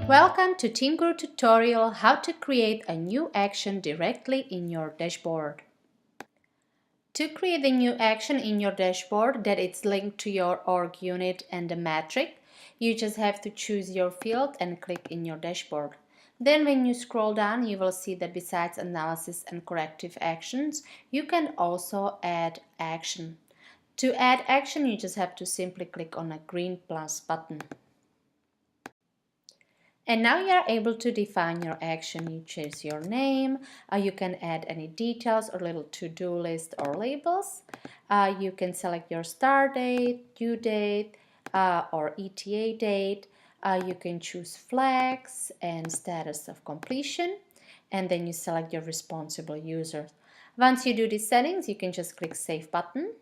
Welcome to TeamGuru tutorial how to create a new action directly in your dashboard. To create a new action in your dashboard that is linked to your org unit and the metric, you just have to choose your field and click in your dashboard. Then when you scroll down, you will see that besides analysis and corrective actions, you can also add action. To add action, you just have to simply click on a green plus button. And now you are able to define your action. You choose your name, you can add any details or little to-do list or labels. You can select your start date, due date, or ETA date. You can choose flags and status of completion, and then you select your responsible user. Once you do these settings, you can just click Save button.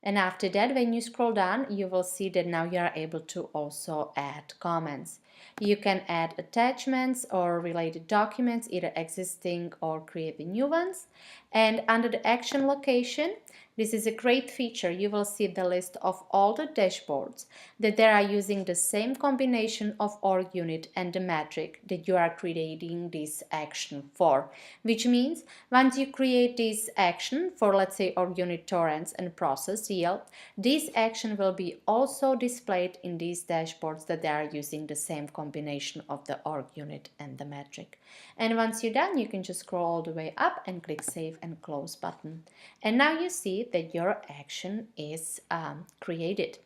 And after that, when you scroll down, you will see that now you are able to also add comments. You can add attachments or related documents, either existing or create the new ones. And under the action location, this is a great feature. You will see the list of all the dashboards that they are using the same combination of org unit and the metric that you are creating this action for. Which means once you create this action for, let's say, org unit torrents and process yield, this action will be also displayed in these dashboards that they are using the same combination of the org unit and the metric. And once you're done, you can just scroll all the way up and click Save and Close button. And now you see that your action is created.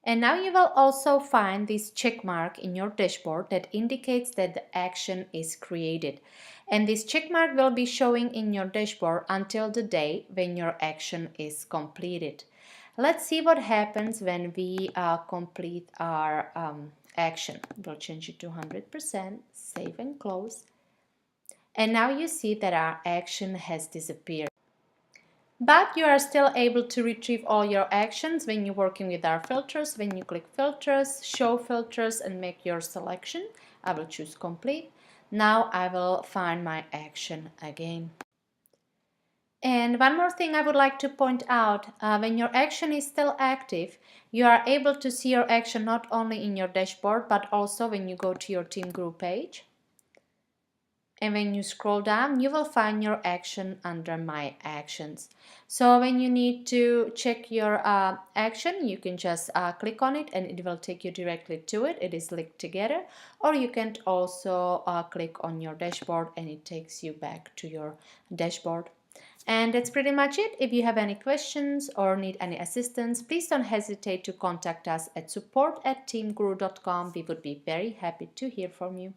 And now you will also find this check mark in your dashboard that indicates that the action is created. And this check mark will be showing in your dashboard until the day when your action is completed. Let's see what happens when we complete our action. We'll change it to 100%, save and close. And now you see that our action has disappeared. But you are still able to retrieve all your actions when you're working with our filters. When you click filters, show filters and make your selection, I will choose complete. Now I will find my action again. And one more thing I would like to point out, when your action is still active, you are able to see your action not only in your dashboard, but also when you go to your TeamGuru page. And when you scroll down, you will find your action under My Actions. So when you need to check your action, you can just click on it and it will take you directly to it. It is linked together. Or you can also click on your dashboard and it takes you back to your dashboard. And that's pretty much it. If you have any questions or need any assistance, please don't hesitate to contact us at support@teamguru.com. We would be very happy to hear from you.